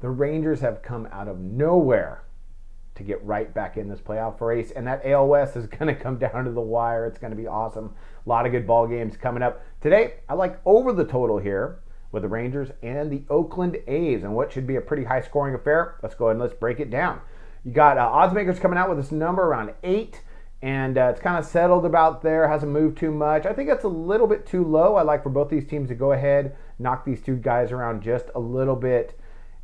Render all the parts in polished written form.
The Rangers have come out of nowhere to get right back in this playoff race, and that AL West is going to come down to the wire. It's going to be awesome. A lot of good ball games coming up. Today, I like over the total here with the Rangers and the Oakland A's, and what should be a pretty high-scoring affair. Let's go ahead and let's break it down. You got odds makers coming out with this number around 8, and it's kind of settled about there. Hasn't moved too much. I think that's a little bit too low. I like for both these teams to go ahead, knock these two guys around just a little bit.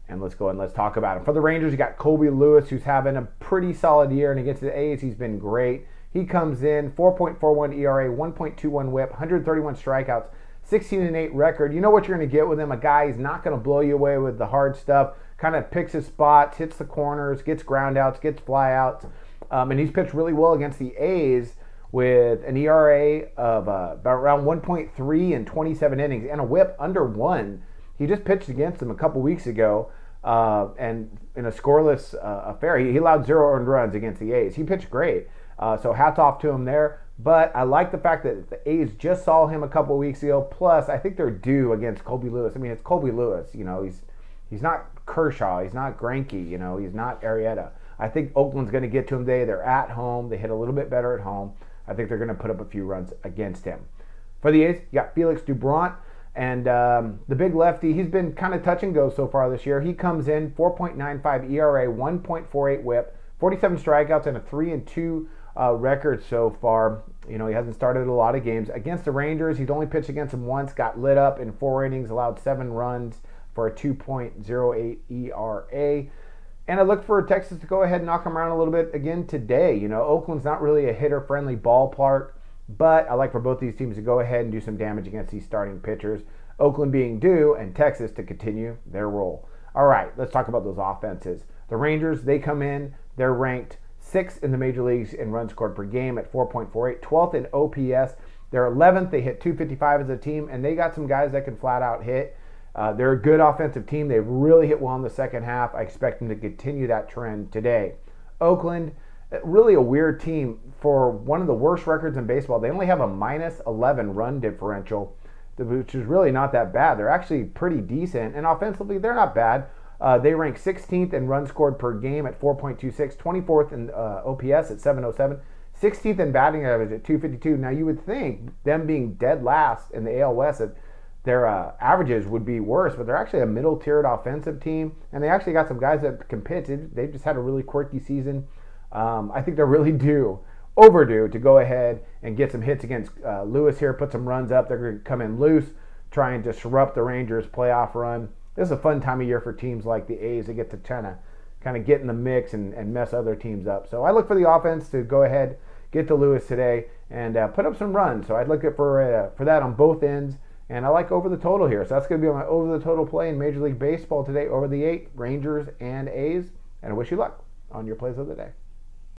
And let's go and let's talk about him. For the Rangers, you got Colby Lewis, who's having a pretty solid year. And against the A's, he's been great. He comes in, 4.41 ERA, 1.21 whip, 131 strikeouts, 16-8 record. You know what you're going to get with him. A guy he's not going to blow you away with the hard stuff. Kind of picks his spots, hits the corners, gets groundouts, gets flyouts. And he's pitched really well against the A's with an ERA of about around 1.3 in 27 innings and a whip under 1. He just pitched against them a couple weeks ago. And in a scoreless affair, he allowed 0 earned runs against the A's. He pitched great, so hats off to him there. But I like the fact that the A's just saw him a couple weeks ago. Plus, I think they're due against Colby Lewis. I mean, it's Colby Lewis. You know, he's not Kershaw. He's not Greinke. You know, he's not Arrieta. I think Oakland's going to get to him today. They're at home. They hit a little bit better at home. I think they're going to put up a few runs against him. For the A's, you got Felix Doubront. And the big lefty, he's been kind of touch and go so far this year. He comes in 4.95 ERA, 1.48 whip, 47 strikeouts, and a 3-2 record so far. You know, he hasn't started a lot of games. Against the Rangers, he's only pitched against them once, got lit up in 4 innings, allowed 7 runs for a 2.08 ERA. And I look for Texas to go ahead and knock him around a little bit again today. You know, Oakland's not really a hitter-friendly ballpark. But I like for both these teams to go ahead and do some damage against these starting pitchers. Oakland being due and Texas to continue their roll. All right, let's talk about those offenses. The Rangers, they come in. They're ranked 6th in the major leagues in runs scored per game at 4.48. 12th in OPS. They're 11th. They hit 255 as a team, and they got some guys that can flat out hit. They're a good offensive team. They've really hit well in the second half. I expect them to continue that trend today. Oakland, really a weird team. For one of the worst records in baseball, they only have a -11 run differential, which is really not that bad. They're actually pretty decent, and offensively, they're not bad. They rank 16th in runs scored per game at 4.26, 24th in OPS at 707, 16th in batting average at 252. Now, you would think them being dead last in the AL West, that their averages would be worse, but they're actually a middle-tiered offensive team, and they actually got some guys that can pitch. They just had a really quirky season. I think they're really overdue to go ahead and get some hits against Lewis here, put some runs up. They're going to come in loose, try and disrupt the Rangers' playoff run. This is a fun time of year for teams like the A's. They get to kind of get in the mix and mess other teams up. So I look for the offense to go ahead, get to Lewis today, and put up some runs. So I'd look for that on both ends. And I like over the total here. So that's going to be my over the total play in Major League Baseball today, over the 8, Rangers and A's. And I wish you luck on your plays of the day.